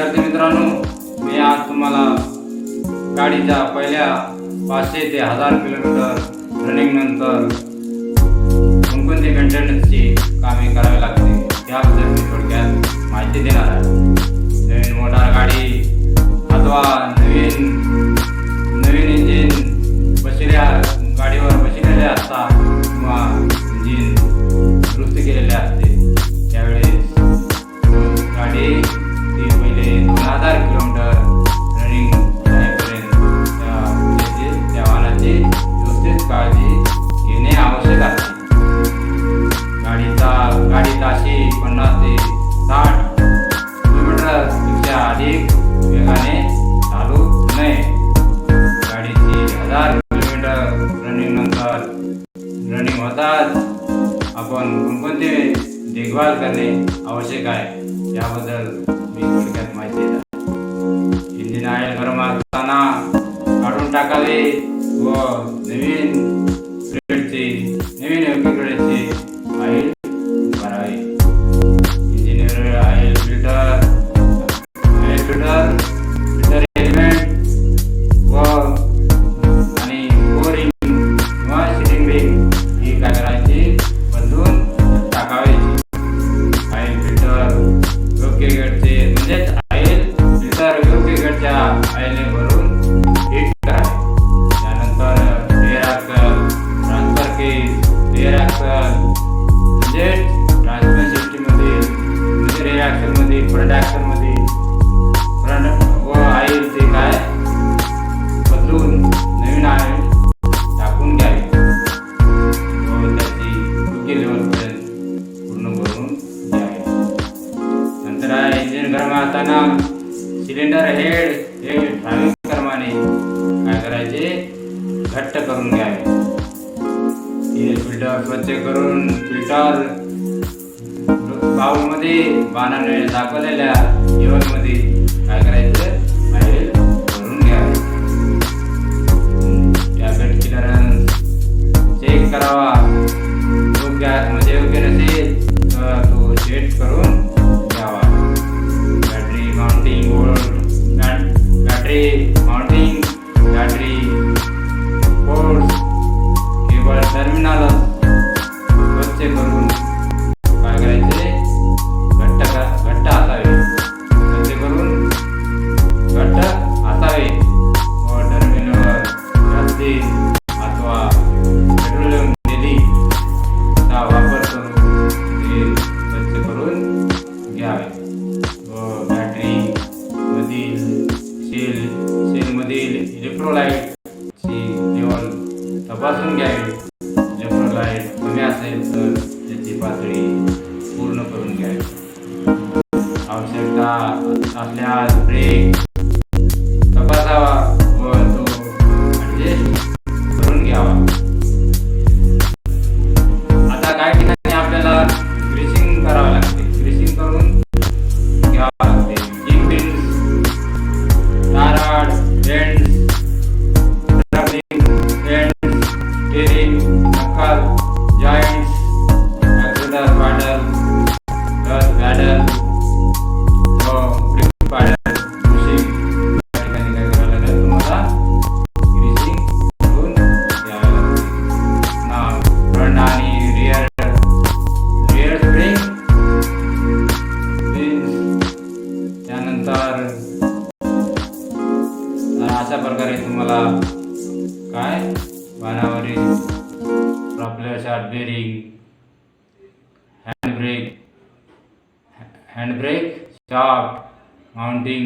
विद्यार्थी मित्रांनो, मी आज तुम्हाला गाडीच्या पहिल्या 500 ते 1000 किलोमीटर रनिंग नंतर कोणकोणती मेंटेनन्सची कामे करावी लागते त्याबद्दल मी थोडक्यात माहिती देणार आहे. नवीन मोटार गाडी अथवा नवीन इंजिन बसलेल्या गाडीवर बसलेले असतात किंवा इंजिन दुरुस्त केलेले असते त्यावेळेस गाडी ती पहिले 2000 किलोमीटर रनिंग होईपर्यंत त्या वाहनाची व्यवस्थित काळजी घेणे आवश्यक असते. गाडी ताशी 50 ते 60 किलोमीटरपेक्षा अधिक वेगाने चालू नये. गाडीची 1000 किलोमीटर रनिंग नंतर रनिंग होताच आपण कोणकोणते देखभाल करणे आवश्यक आहे याबद्दल मी थोडक्यात माहिती देतो. इंजिन ऑइल गरम असताना काढून टाकावे व नवीन योग्य ग्रेडचे ऑइल भरावे. इंजिन ऑइल फिल्टर एलिमेंट व आणि बोरिंग किंवा सिलिंग रिंग ही काय करायची बदलून टाकावी. ऑइल फिल्टर योग्य ग्रेडचे म्हणजेच ऑइल फिल्टर योग्य ग्रेडच्या ऑइलने भरून हिट करावे. त्यानंतर एअर एक्सल ट्रान्सफर केस एअर एक्सल म्हणजे ट्रान्समिशन सिस्टीममध्ये एअर एक्सलमध्ये फ्रंट एक्सलमध्ये फ्रंट व ऑइल ते काय बदलून नवीन ऑइल टाकून घ्यावे व त्याची योग्य लेवलपर्यंत पूर्ण भरून घ्यावे. नंतर इंजिन गरम असताना सिलेंडर हेड हे ड्रायव्हिंग क्रमाने काय करायचे घट्ट करून घ्यावे. फिल्टर स्वच्छ करून फिल्टर बाउलमध्ये बाणाने दाखवलेल्या लेवलमध्ये काय करायचं ऑइल भरून घ्यावे. टॅबलेट क्लिअरन्स चेक करावा. योग्य नसेल तर तो सेट करून घ्यावा. Battery mounting ports cable terminal स्वच्छ करून काय करायचे घट्ट असावे. स्वच्छ करून घट्ट असावे व टर्मिनलवर जास्ती अथवा पेट्रोलियम जेलीचा वापर करून ते स्वच्छ करून घ्यावे व बॅटरी मधील सेलमधील इलेक्ट्रोलाइटची लेवल तपासून घ्यावी. इलेक्ट्रोलाइट कमी असेल तर त्याची पातळी पूर्ण करून घ्यावी. आवश्यकता असल्यास ब्रेक तपासावा व तो ॲडजस्ट करून घ्यावा. आता काही ठिकाणी आपल्याला ग्रीसिंग करावं लागते. ग्रीसिंग करून घ्यावं लागते. किक पिन्स, टारड, बेंड्स, स्टीअरिंग नक्कल joints, accelerator paddle, clutch paddle व ब्रेक पॅडल बुशिंग या ठिकाणी काय करावं लागेल तुम्हाला ग्रीसिंग करून घ्यावे लागते. फ्रंट आणि रिअर स्प्रिंग त्यानंतर अशा प्रकारे तुम्हाला काय वाहनावरील propeller shaft bearing handbrake shaft mounting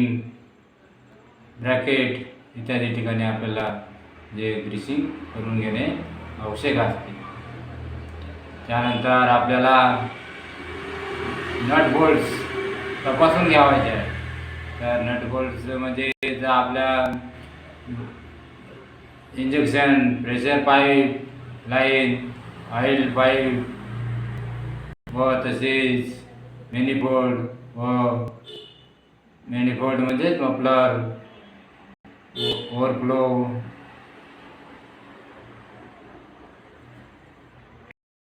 bracket इत्यादी ठिकाणी आपल्याला जे ग्रीसिंग करून घेणे आवश्यक असते. त्यानंतर आपल्याला नट बोल्ट्स तपासून घ्यावायचे आहे. तर नट बोल्ट्स म्हणजे जर आपल्या injection pressure pipe line oil pipe व तसेच मॅनिफोल्ड म्हणजेच मफलर ओव्हरफ्लो